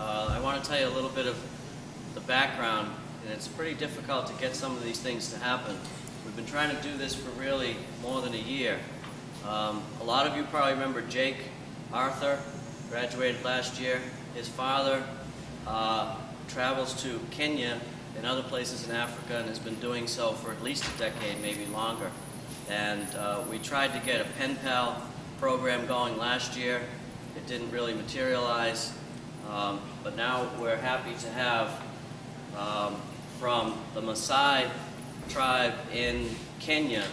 I want to tell you a little bit of the background, and it's pretty difficult to get some of these things to happen. We've been trying to do this for really more than a year. A lot of you probably remember Jake Arthur, graduated last year. His father travels to Kenya and other places in Africa and has been doing so for at least a decade, maybe longer. And we tried to get a pen pal program going last year. It didn't really materialize, but now we're happy to have from the Maasai tribe in Kenya,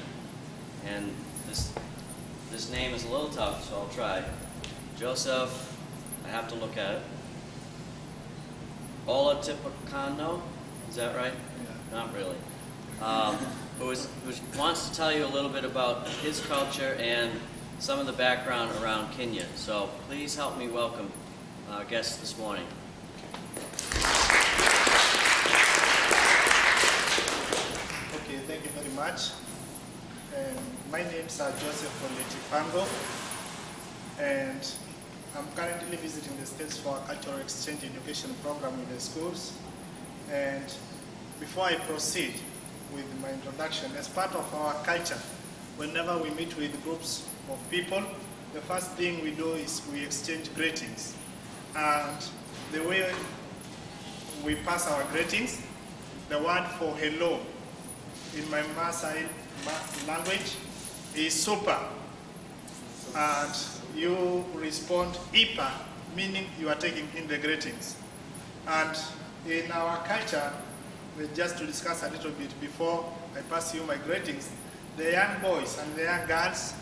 and this name is a little tough, so I'll try. Joseph, I have to look at it. Olatipocaano, is that right? Yeah. Not really. Who wants to tell you a little bit about his culture and some of the background around Kenya. So please help me welcome our guests this morning. Okay, thank you very much. My name is Joseph Olatipocaano, and I'm currently visiting the States for a cultural exchange education program with the schools. And before I proceed with my introduction, as part of our culture, whenever we meet with groups of people, the first thing we do is we exchange greetings. And the way we pass our greetings, the word for hello in my Maasai language is super. And you respond ipa, meaning you are taking in the greetings. And in our culture, just to discuss a little bit before I pass you my greetings, the young boys and the young girls,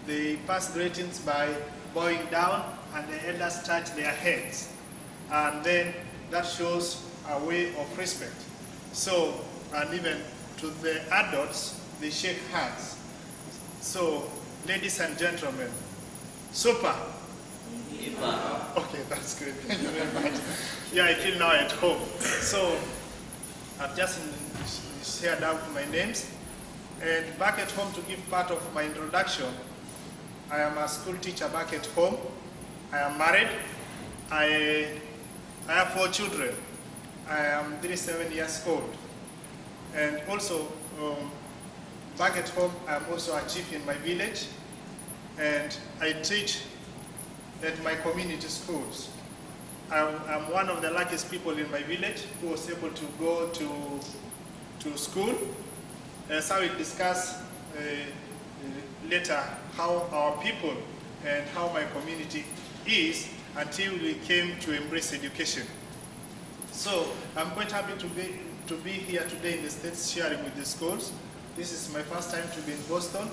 they pass greetings by bowing down and the elders touch their heads. And then that shows a way of respect. So, and even to the adults, they shake hands. So, ladies and gentlemen, super. Okay, that's good. Thank you very much. Yeah, I feel now at home. So, I've just shared out my names. And back at home, to give part of my introduction, I am a school teacher back at home. I am married. I have 4 children. I am 37 years old. And also, back at home, I am also a chief in my village. And I teach at my community schools. I'm one of the luckiest people in my village who was able to go to school. As I will discuss later how our people and how my community is until we came to embrace education. So I'm quite happy to be here today in the States sharing with the schools. This is my first time to be in Boston.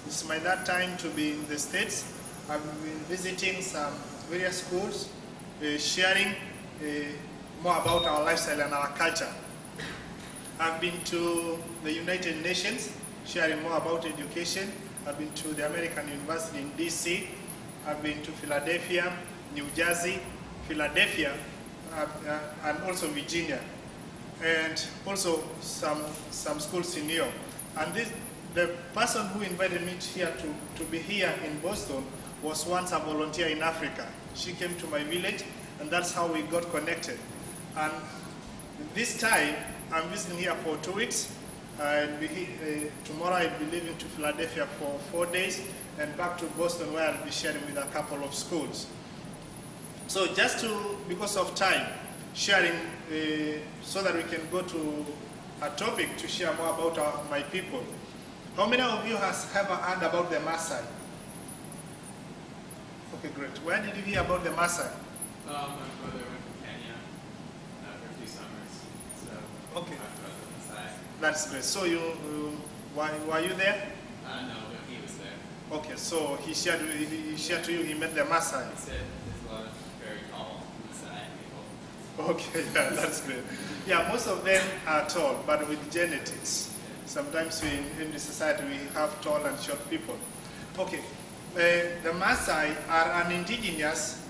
This is my third time to be in the States. I've been visiting some various schools, sharing more about our lifestyle and our culture. I've been to the United Nations, sharing more about education. I've been to the American University in DC. I've been to Philadelphia, New Jersey, Philadelphia, and also Virginia. And also some schools in New York. And the person who invited me here to be here in Boston was once a volunteer in Africa. She came to my village, and that's how we got connected. And this time, I'm visiting here for 2 weeks. Tomorrow I'll be leaving to Philadelphia for 4 days, and back to Boston where I'll be sharing with a couple of schools. So just because of time, sharing so that we can go to a topic to share more about my people. How many of you have ever heard about the Maasai? Okay, great. Where did you hear about the Maasai? My brother went to Kenya for a few summers, so okay. My Maasai. That's great. So were you there? No, but he was there. Okay, so he shared to you, he met the Maasai. He said there's a lot of very tall Maasai people. Okay, yeah, that's great. Yeah, most of them are tall, but with genetics. Sometimes in the society we have tall and short people. Okay, the Maasai are an indigenous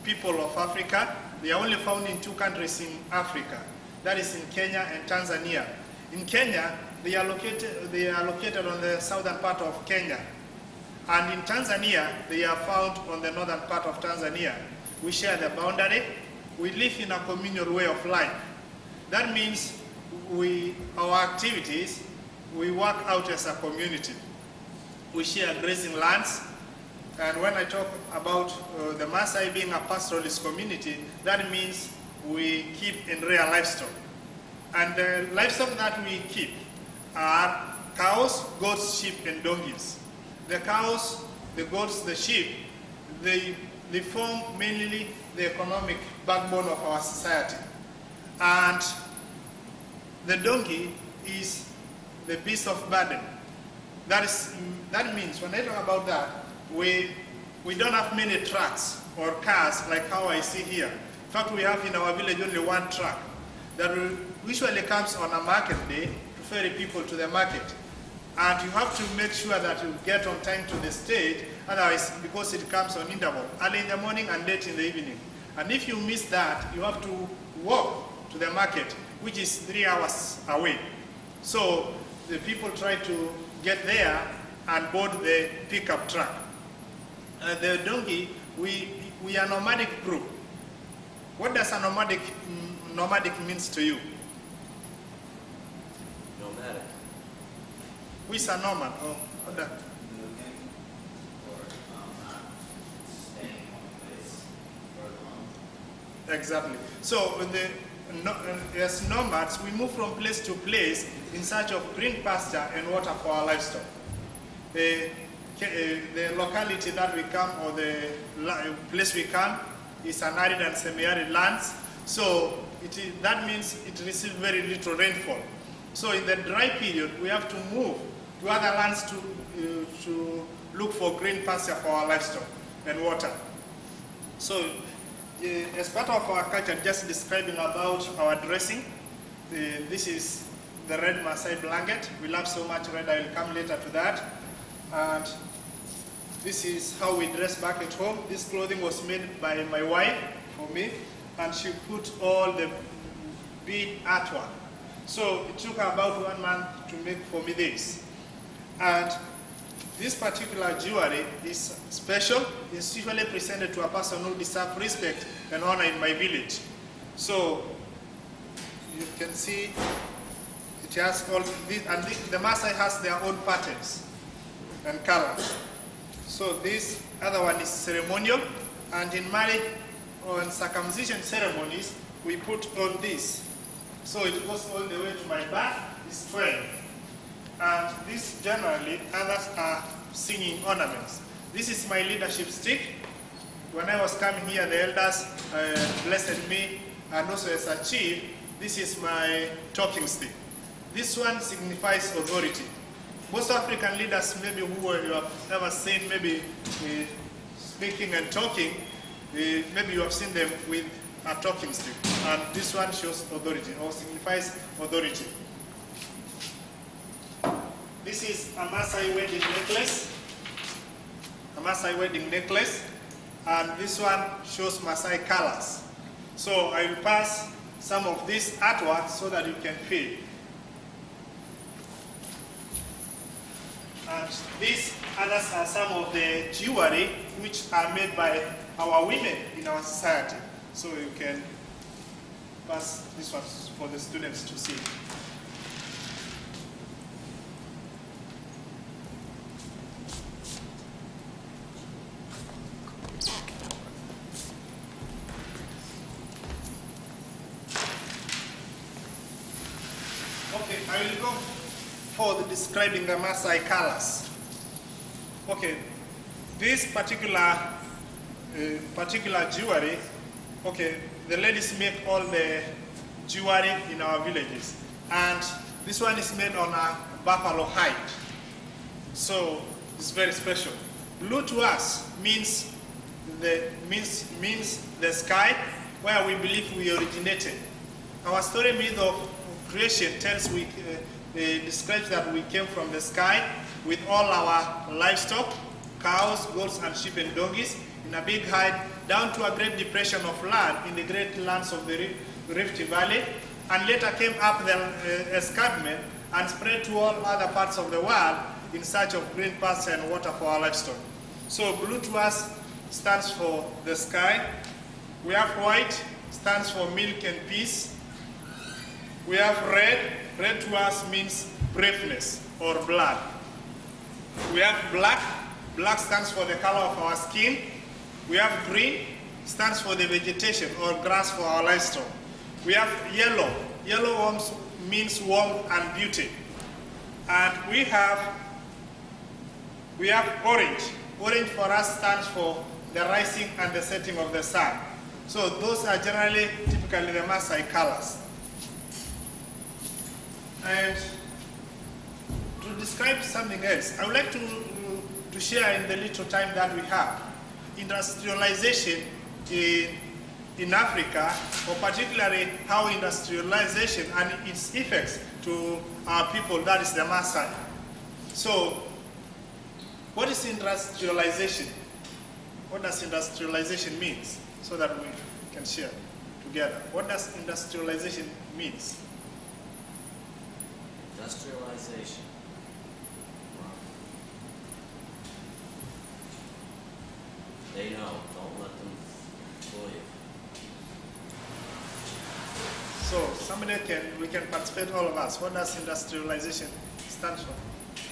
people of Africa. They are only found in 2 countries in Africa. That is in Kenya and Tanzania. In Kenya, they are located on the southern part of Kenya. And in Tanzania, they are found on the northern part of Tanzania. We share the boundary. we live in a communal way of life. That means our activities, we work out as a community. We share grazing lands, and when I talk about the Maasai being a pastoralist community, that means we keep and rear livestock. And the livestock that we keep are cows, goats, sheep, and donkeys. The cows, the goats, the sheep, they form mainly the economic backbone of our society. And the donkey is the beast of burden. That means, when I talk about that, we don't have many trucks or cars like how I see here. In fact, we have in our village only one truck that usually comes on a market day to ferry people to the market. And you have to make sure that you get on time to the stage, otherwise, because it comes on interval, early in the morning and late in the evening. And if you miss that, you have to walk to the market, which is 3 hours away. So the people try to get there and board the pickup truck. The donkey, we are a nomadic group. What does a nomadic means to you? Nomadic. Who is a nomad? Oh, Moving or not staying in one place for long. exactly. So as nomads, we move from place to place in search of green pasture and water for our livestock. The locality that we come, or the place we come, is an arid and semi-arid lands. So that means it receives very little rainfall. So in the dry period, we have to move to other lands to look for green pasture for our livestock and water. So as part of our culture, just describing about our dressing, this is the red Maasai blanket. We love so much red, I will come later to that. And this is how we dress back at home. This clothing was made by my wife for me, and she put all the bead artwork. So it took her about 1 month to make for me this. And this particular jewelry is special. It's usually presented to a person who deserves respect and honor in my village. So you can see it has all this, and the Maasai has their own patterns and colors. So this other one is ceremonial, and in marriage or in circumcision ceremonies, we put on this. So it goes all the way to my back, it's 12. And this generally, others are singing ornaments. This is my leadership stick. When I was coming here, the elders blessed me, and also as a chief, this is my talking stick. This one signifies authority. Most African leaders, maybe who you have ever seen, maybe speaking and talking, maybe you have seen them with a talking stick. And this one shows authority, or signifies authority. This is a Maasai wedding necklace. A Maasai wedding necklace. And this one shows Maasai colors. So I will pass some of this artwork so that you can feel. And these others are some of the jewelry which are made by our women in our society. So you can pass this one for the students to see. Okay, I will go for describing the Maasai colors. Okay, this particular jewelry, okay, the ladies make all the jewelry in our villages, and this one is made on a buffalo hide, so it's very special. Blue to us means the sky, where we believe we originated. Our story myth of creation describes that we came from the sky with all our livestock, cows, goats, and sheep and donkeys, in a big hide down to a great depression of land in the great lands of the Rift Valley, and later came up the escarpment and spread to all other parts of the world in search of green pasture and water for our livestock. So blue to us stands for the sky. We have white, stands for milk and peace. We have red. Red to us means braveness or blood. We have black. Black stands for the color of our skin. We have green, stands for the vegetation or grass for our livestock. We have yellow. Yellow means warmth and beauty. And we have orange. Orange for us stands for the rising and the setting of the sun. So those are generally, typically the Maasai colors. And to describe something else, I would like to share in the little time that we have. Industrialization in Africa, or particularly how industrialization and its effects to our people, that is the Maasai. So, what is industrialization? What does industrialization mean? So that we can share together. What does industrialization mean? Industrialization. They know. Don't let them fool you. So we can participate, all of us. What does industrialization stand for?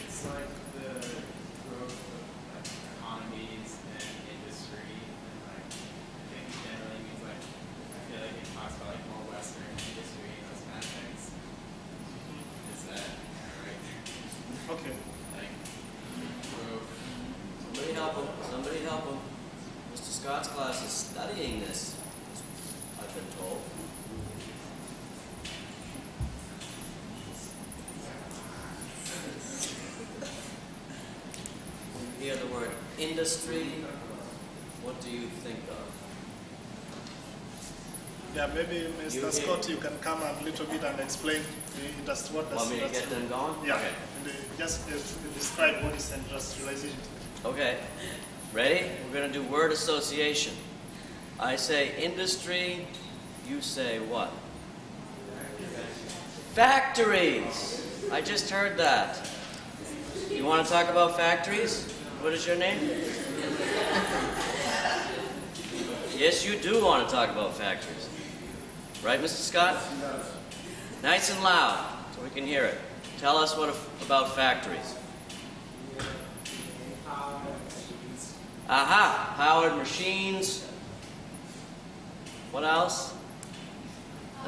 It's like the growth of like, economies and industry, and like I think generally means like I feel like it talks about like more Western industry and those kind of things. Is that right? Okay. Like growth. Somebody help him. Somebody help him. Mr. Scott's class is studying this, I've been told. When you hear the word industry, what do you think of? Yeah, maybe Mr. Scott, you can come a little bit and explain what does Want me to get them going? Yeah, Okay. just describe what is industrialization. Okay. Ready? We're going to do word association. I say industry, you say what? Factories. I just heard that. You want to talk about factories? What is your name? Yes, you do want to talk about factories. Right, Mr. Scott? Nice and loud, so we can hear it. Tell us about factories. Aha! Powered machines. What else?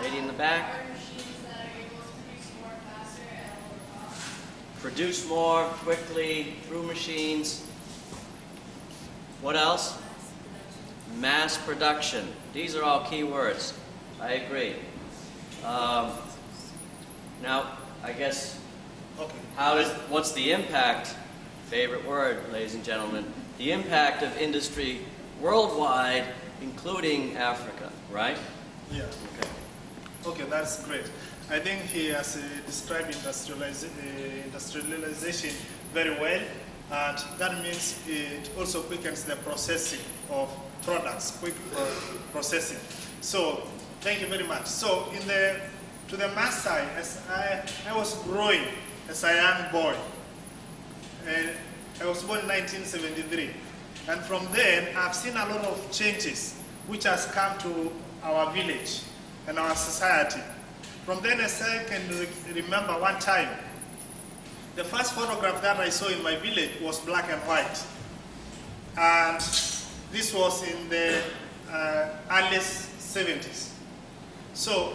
Lady in the back. Powered machines that are able to produce more faster at a lower cost. Produce more quickly through machines. What else? Mass production. These are all key words. I agree. Now, I guess, Okay. what's the impact? Favorite word, ladies and gentlemen. The impact of industry worldwide, including Africa, right? Yeah. Okay. Okay, that's great. I think he has described industrialization very well, and that means it also quickens the processing of products, quick processing. So, thank you very much. So, to the Maasai, as I was growing as a young boy, I was born in 1973, and from then I've seen a lot of changes which has come to our village and our society. From then as I can remember one time, the first photograph that I saw in my village was black and white, and this was in the early 70s. So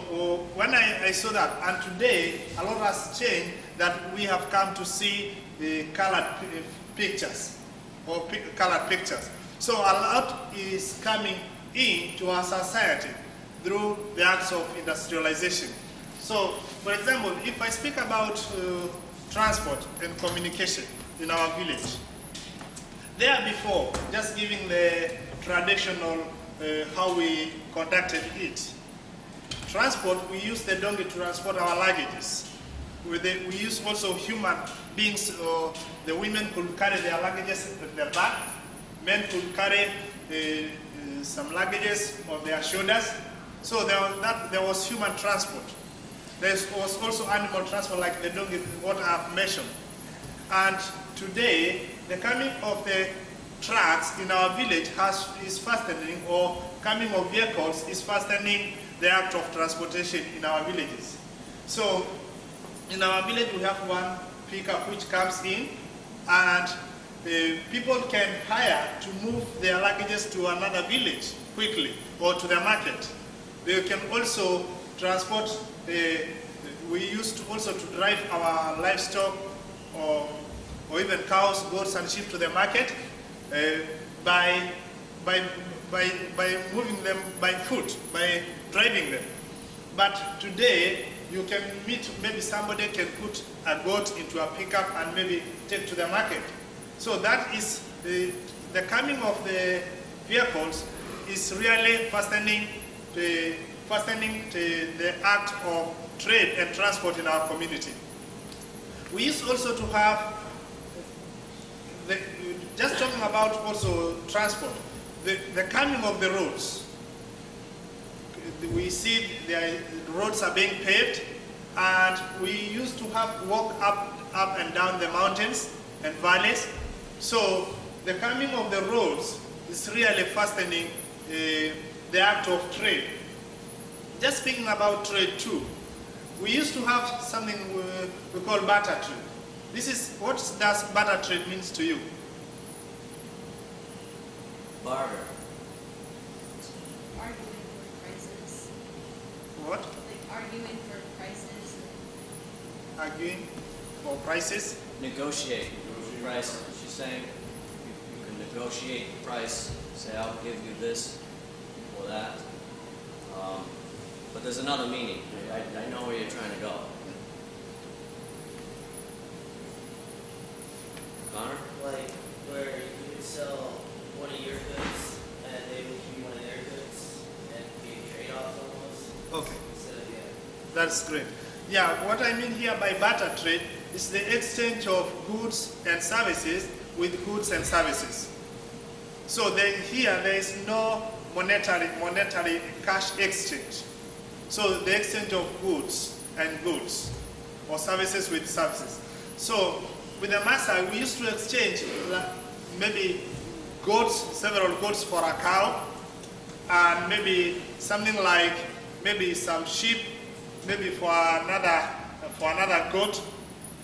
when I saw that, and today a lot has changed, that we have come to see the colored pictures, or colored pictures. So a lot is coming into our society through the acts of industrialization. So, for example, if I speak about transport and communication in our village, there before, just giving the traditional how we conducted it. Transport, we use the donkey to transport our luggages. We use also human beings. The women could carry their luggages at their back. Men could carry some luggages on their shoulders. So there was human transport. There was also animal transport, like the donkey, what I've mentioned. And today, the coming of the trucks in our village is fastening, or coming of vehicles is fastening the act of transportation in our villages. So in our village we have one pickup which comes in, and people can hire to move their luggages to another village quickly or to the market. They can also transport, we used to also to drive our livestock or even cows, goats and sheep to the market by moving them by foot, by driving them. But today, you can meet, maybe somebody can put a goat into a pickup and maybe take to the market. So that is the coming of the vehicles is really fastening the act of trade and transport in our community. We used also to have, just talking about also transport, the coming of the roads. We see the roads are being paved, and we used to have walk up and down the mountains and valleys. So the coming of the roads is really fastening the act of trade. Just speaking about trade too, we used to have something we call barter trade. This is, what does barter trade means to you? Barter. Arguing for prices. What? Like arguing for prices. Arguing for prices? Negotiate price. She's saying you can negotiate the price, say I'll give you this or that. But there's another meaning. I know where you're trying to go. Connor? Like where you could sell one of your goods and they would give you one of their goods and be a trade-off almost. Okay. Instead of, yeah. That's great. Yeah, what I mean here by barter trade is the exchange of goods and services with goods and services. So here there is no monetary cash exchange. So the exchange of goods and goods, or services with services. So with the Maasai, we used to exchange maybe goats, several goats for a cow, and maybe something like maybe some sheep, maybe for another goat.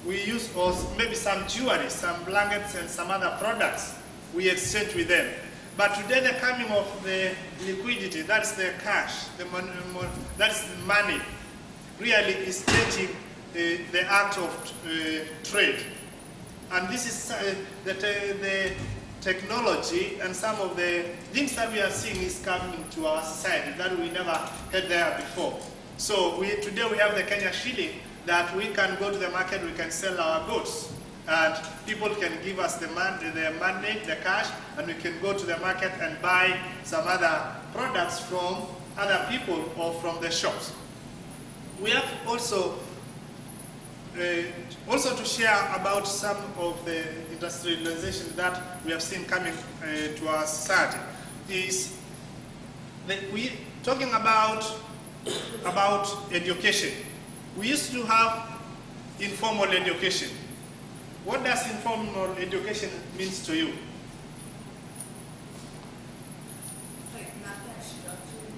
We use also maybe some jewelry, some blankets and some other products we exchange with them. But today the coming of the liquidity, that's the cash, the money, that's the money, really is changing the act of trade. And this is the technology and some of the things that we are seeing is coming to our society that we never had there before. So today we have the Kenya shilling that we can go to the market, we can sell our goods. And people can give us the money, the cash, and we can go to the market and buy some other products from other people or from the shops. We have also to share about some of the industrialization that we have seen coming to our society. Is that we talking about education. We used to have informal education. What does informal education means to you? Like not that structured,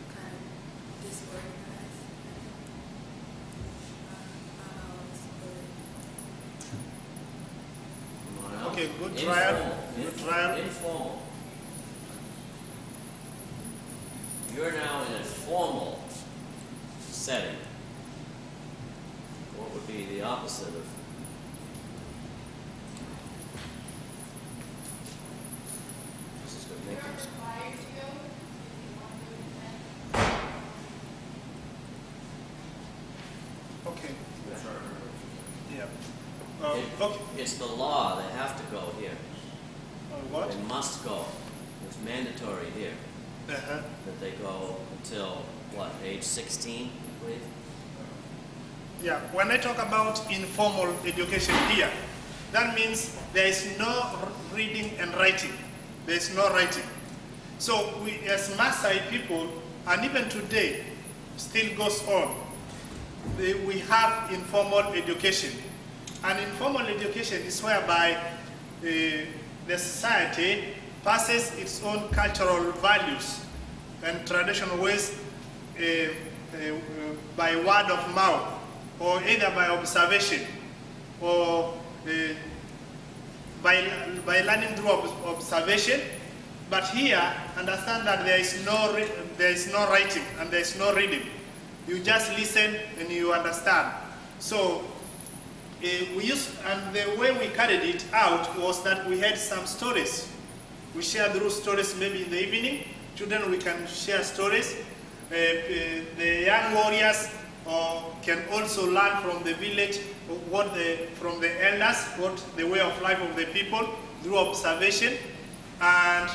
kind of disorganized. Come on out. Okay, good Informal. trial. Good trial. Informal. You're now in a formal setting. What would be the opposite of? This is going to make You're them. required to go if you want to attend. Okay. Yeah. Okay. It's the law. They have to go here. What? They must go. It's mandatory here Uh-huh. that they go until what, age 16, I believe? Yeah, when I talk about informal education here, that means there is no reading and writing. There is no writing. So we, as Maasai people, and even today, still goes on, we have informal education. And informal education is whereby the society passes its own cultural values and traditional ways by word of mouth, or either by observation, or by learning through observation. But here, understand that there is no writing and there is no reading. You just listen and you understand. So and the way we carried it out was that we had some stories. We share through stories maybe in the evening. Children, we can share stories. The young warriors can also learn from the village, from the elders, what the way of life of the people through observation. And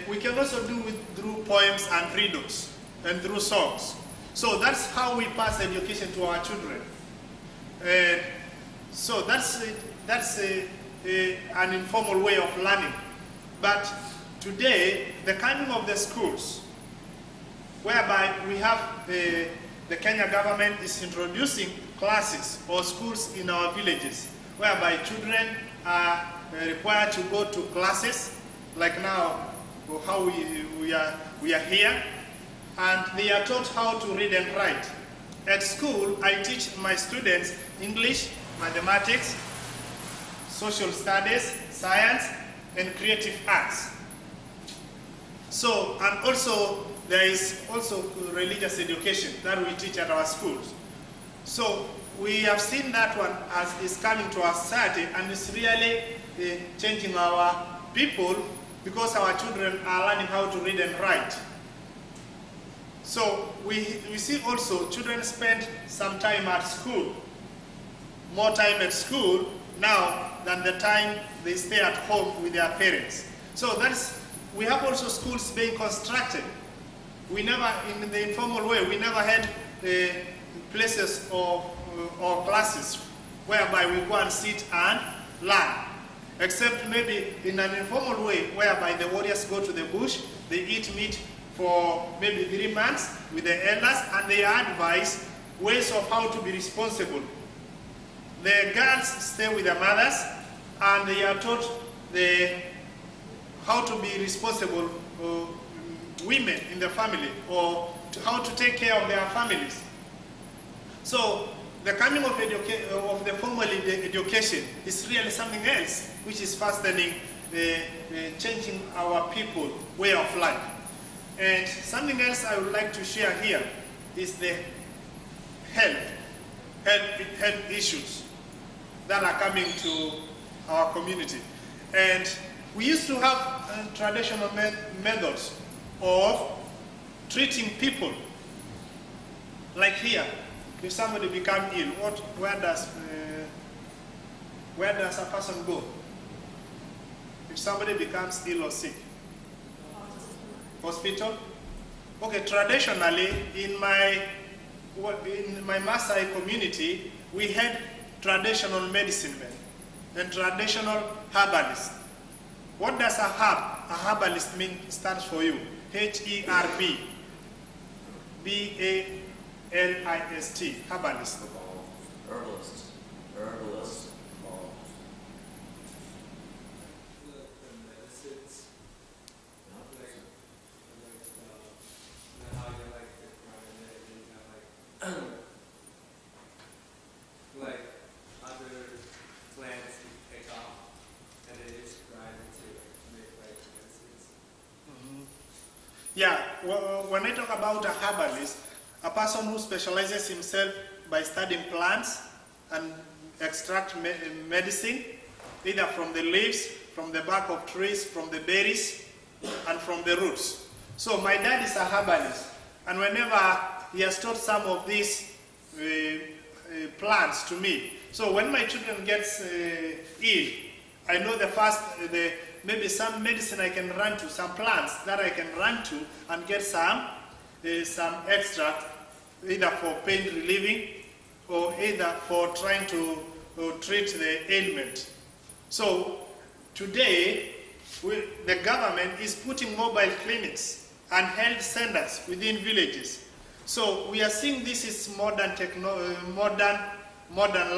we can also do it through poems and riddles and through songs. So that's how we pass education to our children. So that's an informal way of learning. But today, the coming of the schools, whereby we have the Kenya government is introducing classes or schools in our villages, whereby children are required to go to classes, like now how we are here, and they are taught how to read and write. At school, I teach my students English, mathematics, social studies, science, and creative arts. So, and also, there is also religious education that we teach at our schools. So, we have seen that one as is coming to our society, and it's really changing our people, because our children are learning how to read and write. So we see also children spend some time at school, more time at school now than the time they stay at home with their parents. So we have also schools being constructed. We never, in the informal way, we never had places or classes whereby we go and sit and learn. Except maybe in an informal way, whereby the warriors go to the bush, they eat meat for maybe 3 months with the elders, and they advise ways of how to be responsible. The girls stay with their mothers, and they are taught how to be responsible women in the family, or how to take care of their families. So the coming of the formal education is really something else, which is fastening, changing our people way of life. And something else I would like to share here is the health issues that are coming to our community. And we used to have traditional methods of treating people. Like here, if somebody becomes ill, where does a person go? If somebody becomes ill or sick? Hospital? Okay, traditionally, in my Maasai community, we had traditional medicine men and traditional herbalists. What does a herbalist mean, stands for you? H-E-R-B, B-A-L-I-S-T, herbalist. Herbalist. Like other plants you pick off and it is grind into make like medicines. Yeah, well, when I talk about a herbalist, a person who specializes himself by studying plants and extract medicine, either from the leaves, from the bark of trees, from the berries, and from the roots. So my dad is a herbalist, and whenever he has taught some of these plants to me. So when my children gets ill, I know maybe some medicine I can run to, some plants that I can run to and get some extract, either for pain relieving or either for trying to treat the ailment. So today, the government is putting mobile clinics and health centers within villages. So we are seeing this is modern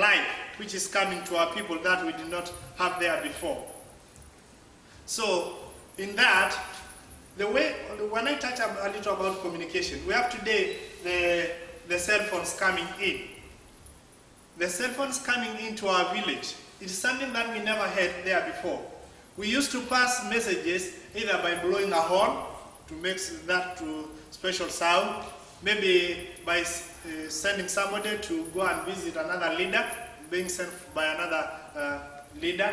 life, which is coming to our people that we did not have there before. So in that, when I touch a little about communication, we have today the cell phones coming in. The cell phones coming into our village. It's something that we never had there before. We used to pass messages either by blowing a horn to make that to special sound, maybe by sending somebody to go and visit another leader, being sent by another leader.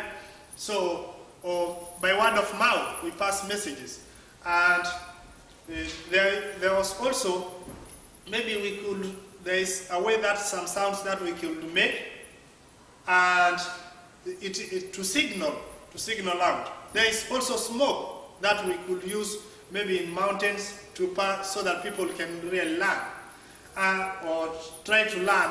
So, or by word of mouth, we pass messages. And there was also, maybe there is a way that some sounds that we could make, and to signal out. There is also smoke that we could use maybe in mountains to pass so that people can really learn or try to learn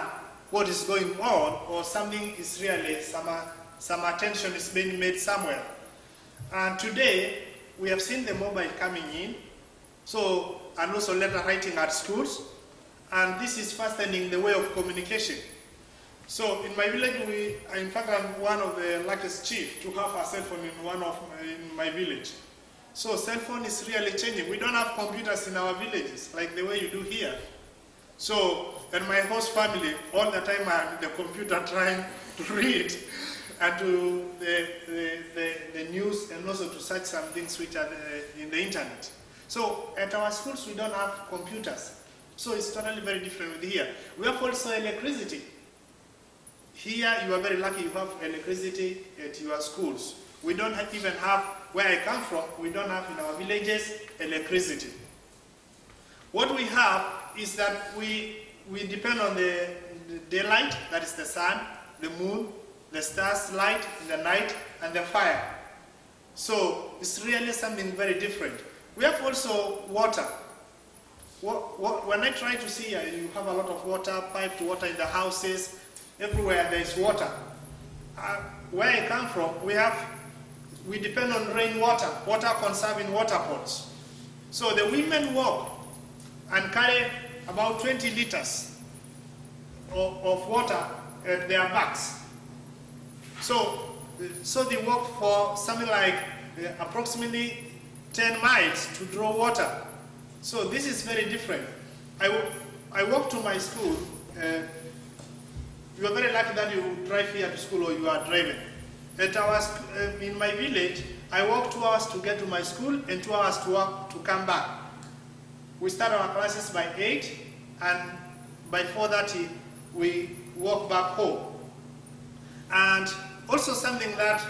what is going on, or something is really, some attention is being made somewhere. And today, we have seen the mobile coming in, so, and also letter writing at schools, and this is fastening the way of communication. So in my village, in fact, I'm one of the luckiest chief to have a cell phone in my village. So cell phone is really changing. We don't have computers in our villages like the way you do here. So, and my host family, all the time I'm at the computer trying to read and to the news, and also to search some things which are in the internet. So at our schools, we don't have computers. So it's totally very different with here. We have also electricity. Here, you are very lucky you have electricity at your schools. We don't even have, where I come from, we don't have in our villages electricity. What we have is that we depend on the daylight, that is the sun, the moon, the stars light in the night, and the fire. So it's really something very different. We have also water. When I try to see, you have a lot of water, piped water in the houses, everywhere there is water. Where I come from, we depend on rainwater, water conserving water pots. So the women walk and carry about 20 liters of water at their backs. So they walk for something like approximately 10 miles to draw water. So this is very different. I walk to my school. You are very lucky that you drive here to school, or you are driving. In my village, I walk 2 hours to get to my school and 2 hours to walk to come back. We start our classes by 8, and by 4:30 we walk back home. And also something that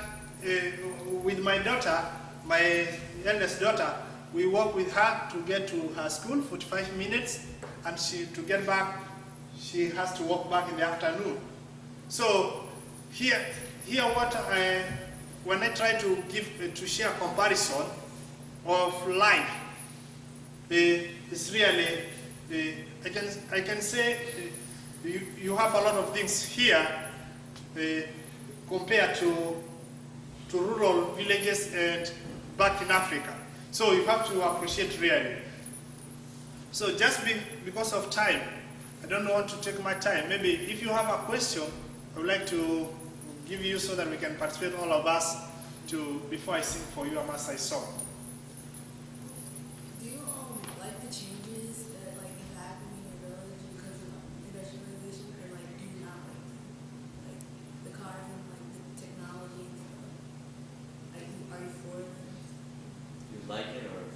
with my daughter, my eldest daughter, we walk with her to get to her school, 45 minutes, and to get back, she has to walk back in the afternoon. So here when I try to share comparison of life, it's really, I can say you have a lot of things here compared to rural villages and back in Africa. So you have to appreciate really. So just because of time, I don't want to take my time. Maybe if you have a question, I would like to give you so that we can participate, all of us, before I sing for you a Maasai song. Do you like the changes that have happened in your village because of industrialization, or do you not like the cars and the technology and stuff? Are you for them? You like it, or?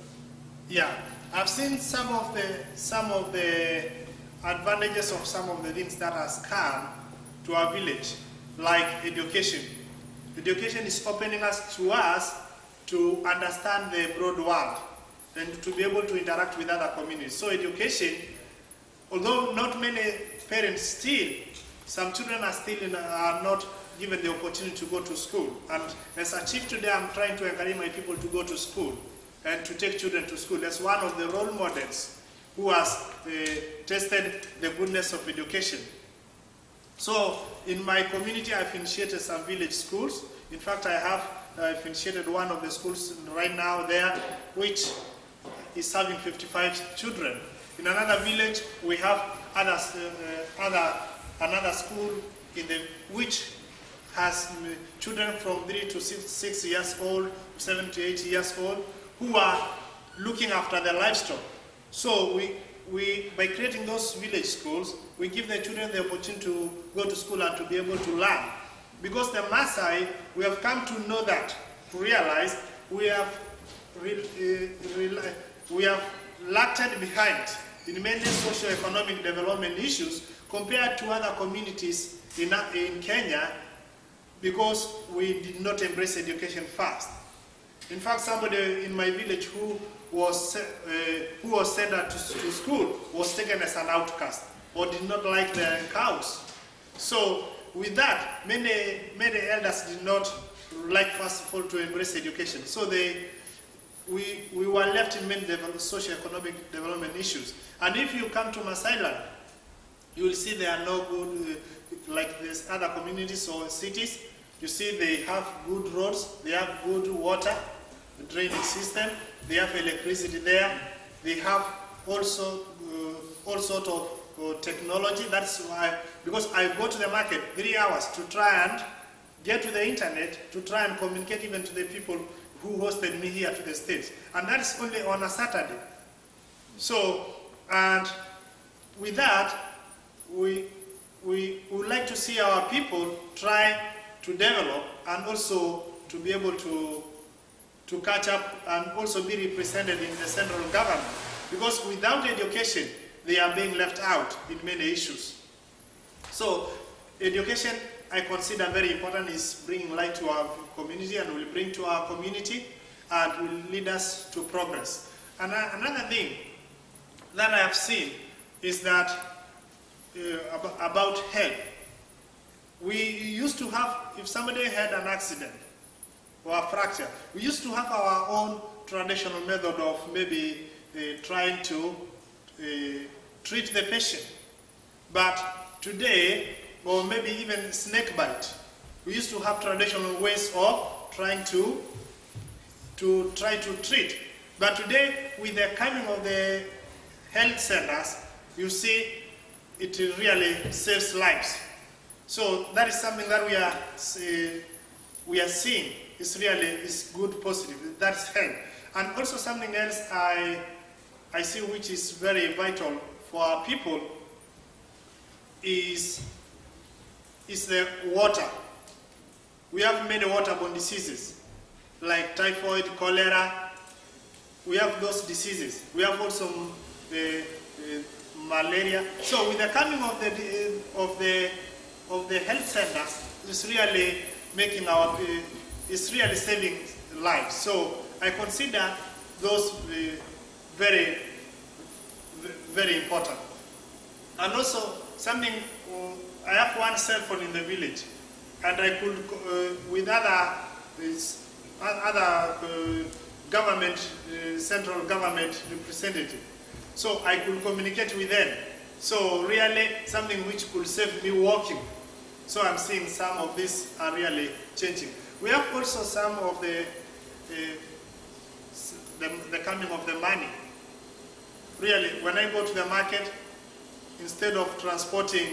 Yeah, I've seen some of the advantages of some of the things that has come to our village, like education. Education is opening us to understand the broad world and to be able to interact with other communities. So education, although not many parents still, some children are not given the opportunity to go to school. And as a chief today, I'm trying to encourage my people to go to school and to take children to school. That's one of the role models who has tested the goodness of education. So in my community, I've initiated some village schools. In fact, I've initiated one of the schools right now there, which is serving 55 children. In another village, we have another school which has children from 3 to 6 years old, 7 to 8 years old, who are looking after their livestock. So we by creating those village schools, we give the children the opportunity to go to school and to be able to learn. Because the Maasai, we have come to know that, to realize we have lagged behind in many socio-economic development issues compared to other communities in Kenya, because we did not embrace education first. In fact, somebody in my village who was sent to school was taken as an outcast or did not like the cows. So with that, many elders did not like, first of all, to embrace education. So we were left in many socio-economic development issues. And if you come to Maasai land, you will see there are no good, like these other communities or cities. You see they have good roads, they have good water, drainage system, they have electricity there, they have also all sort of technology. That's why, because I go to the market 3 hours to try and get to the internet, to try and communicate even to the people who hosted me here to the States. And that's only on a Saturday. So, and with that, we would like to see our people try to develop and also to be able to catch up and also be represented in the central government. Because without education, they are being left out in many issues. So education, I consider very important, is bringing light to our community and will bring to our community and will lead us to progress. And another thing that I have seen is that about health. We used to have, if somebody had an accident or a fracture, we used to have our own traditional method of maybe trying to treat the patient. But today, or maybe even snake bite, we used to have traditional ways of trying to treat. But today, with the coming of the health centers, you see it really saves lives. So that is something that we are seeing is good, positive. That's health. And also something else I see which is very vital for our people is the water. We have many waterborne diseases like typhoid, cholera. We have those diseases. We have also malaria. So with the coming of the health centers, it's really making it's really saving lives. So I consider those very, very important. And also something, I have one cell phone in the village, and I could, with other government, central government representative, so I could communicate with them. So really something which could save me walking. So I'm seeing some of these are really changing. We have also some of the coming of the money. Really, when I go to the market, instead of transporting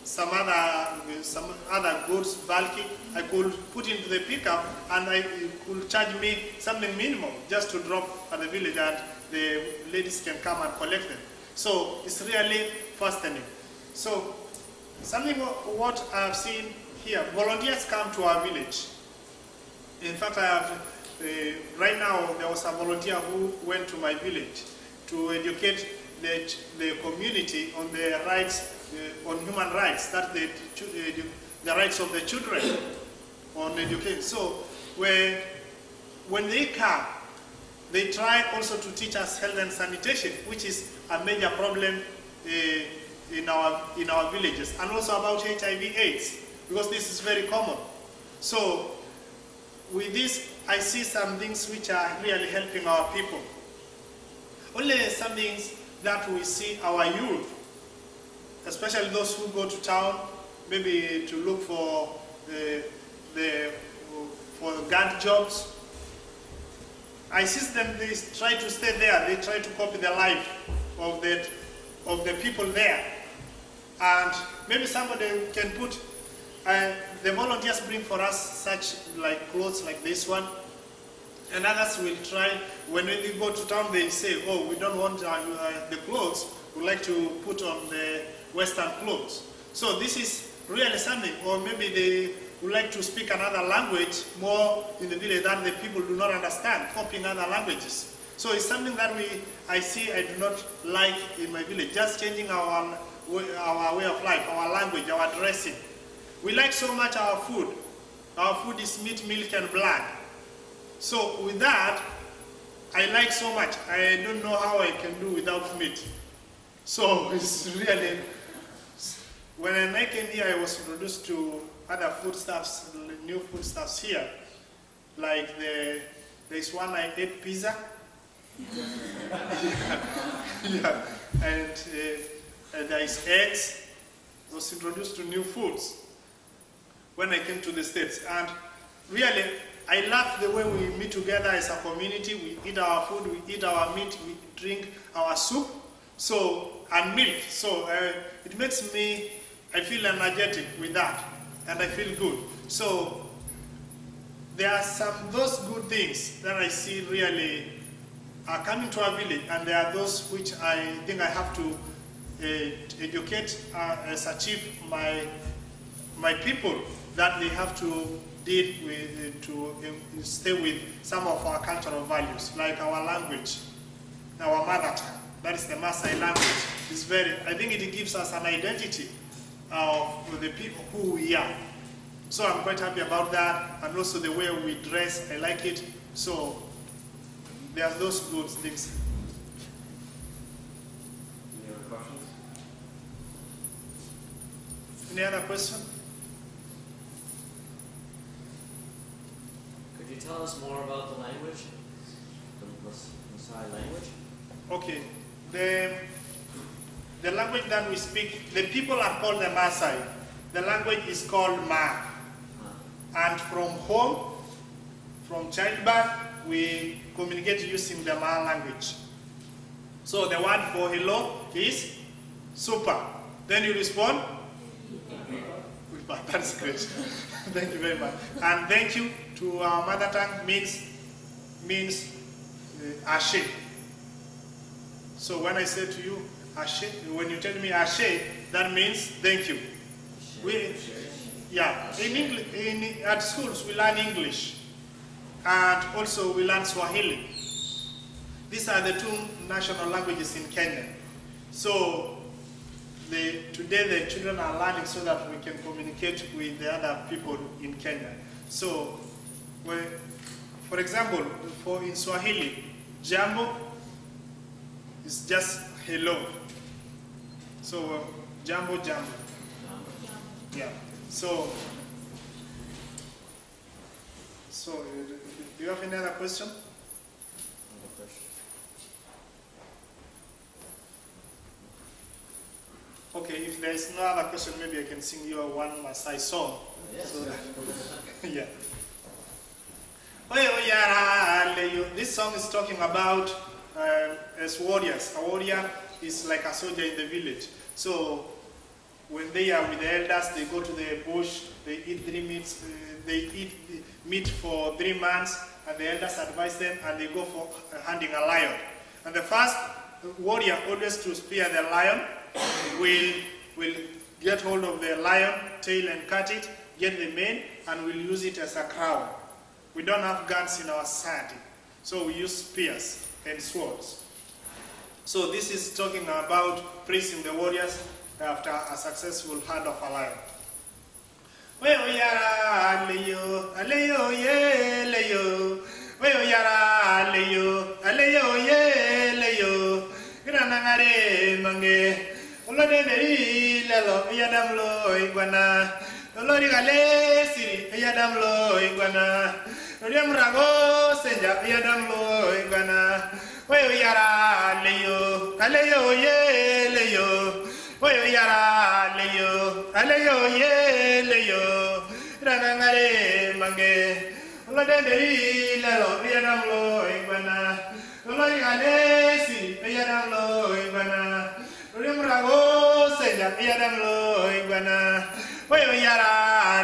some other goods bulky, I could put into the pickup and it could charge me something minimal just to drop at the village, and the ladies can come and collect them. So it's really fastening. So something what I've seen here, volunteers come to our village. In fact, I have right now there was a volunteer who went to my village to educate the community on the rights, on human rights, that's the rights of the children on education. So when they come, they try also to teach us health and sanitation, which is a major problem in our villages, and also about HIV/AIDS, because this is very common. So with this, I see some things which are really helping our people. Only some things that we see our youth, especially those who go to town, maybe to look for guard jobs. I see them, they try to stay there, they try to copy the life of the people there. And maybe somebody can put the volunteers bring for us such like clothes like this one, and others will try. When we go to town, they say, "Oh, we don't want the clothes. We like to put on the Western clothes." So this is really something. Or maybe they would like to speak another language more in the village that the people do not understand, copying other languages. So it's something that I see I do not like in my village, just changing our way of life, our language, our dressing. We like so much our food. Our food is meat, milk, and blood. So with that, I like so much. I don't know how I can do without meat. So it's really, when I came here, I was introduced to other foodstuffs, new foodstuffs here. Like there's one I ate pizza. Yeah. And there is eggs. I was introduced to new foods when I came to the States. And really, I love the way we meet together as a community. We eat our food, we eat our meat, we drink our soup, and milk. So it makes me, I feel energetic with that, and I feel good. So there are those good things that I see really are coming to our village, and there are those which I think I have to educate as a chief my people, that they have to deal with, to stay with some of our cultural values, like our language, our mother tongue. That is the Maasai language. It's I think it gives us an identity of the people who we are. So I'm quite happy about that, and also the way we dress, I like it. So there are those good things. Any other questions? Any other question? Could you tell us more about the language, the Maasai language? Okay. The language that we speak, the people are called the Maasai. The language is called Ma. And from home, from childbirth, we communicate using the Ma language. So the word for hello is super. Then you respond, that's great. Thank you very much. And thank you to our mother tongue means ashe. So when I say to you ashe, when you tell me ashe, that means thank you. In English, at schools we learn English, and also we learn Swahili. These are the two national languages in Kenya. So today the children are learning so that we can communicate with the other people in Kenya. So, for example, in Swahili, jambo is just hello. So jambo. Yeah. So do you have any other question? Okay, if there is no other question, maybe I can sing you one Maasai song. Yes. So yeah. This song is talking about as warriors. A warrior is like a soldier in the village. So when they are with the elders, they go to the bush, they eat meat for 3 months, and the elders advise them, and they go for hunting a lion. And the first warrior, always to spear the lion, will get hold of the lion tail and cut it, get the mane, and we'll use it as a crown. We don't have guns in our society, so we use spears and swords. So this is talking about praising the warriors after a successful hunt of a lion.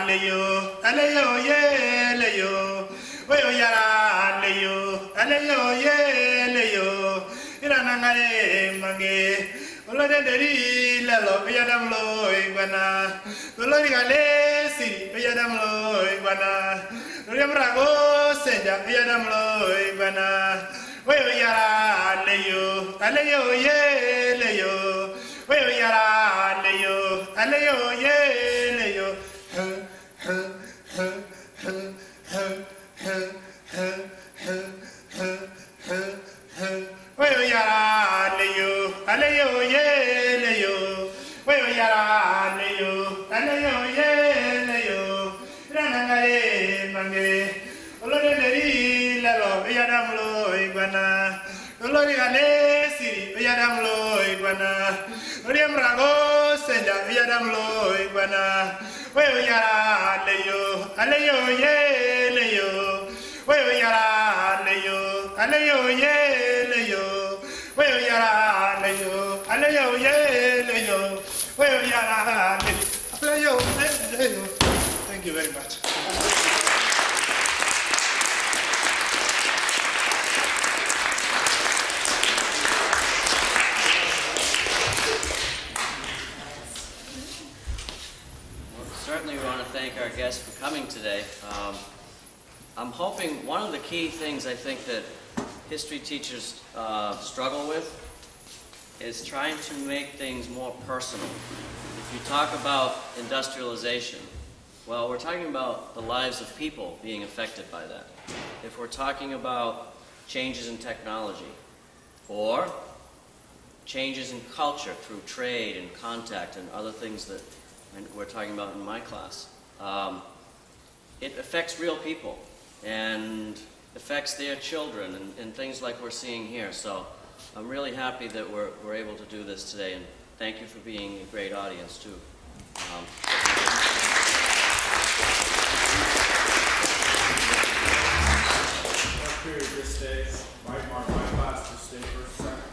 leyo, aleyo ye leyo. Wayo yara leyo, aleyo ye leyo. Iranangare mange. Olode deri lelo biyadam lo igwana. Olode gale si biyadam lo igwana. Olode mrago senja biyadam lo igwana. Wayo yara leyo, aleyo ye leyo. Wayo yara leyo, aleyo ye leyo. Wayo yara leyo, aleyo ye leyo. Wayo yara leyo, aleyo ye leyo. Ranangare mange. Olode deri lelo biyadam lo igwana. Olode gale siri biyadam lo igwana. Olode mrago senja biyadam lo igwana. Wayo yara leyo, aleyo ye leyo. Wayo yara leyo, aleyo ye leyo. Wayo yara leyo, aleyo ye leyo. Wayo yara leyo, aleyo leyo. Thank you very much. Certainly we want to thank our guests for coming today. I'm hoping one of the key things I think that history teachers struggle with is trying to make things more personal. If you talk about industrialization, well, we're talking about the lives of people being affected by that. If we're talking about changes in technology or changes in culture through trade and contact and other things that we're talking about in my class, it affects real people and affects their children and things like we're seeing here. So I'm really happy that we're able to do this today, and thank you for being a great audience too. Period just stays. My class just stay for a second.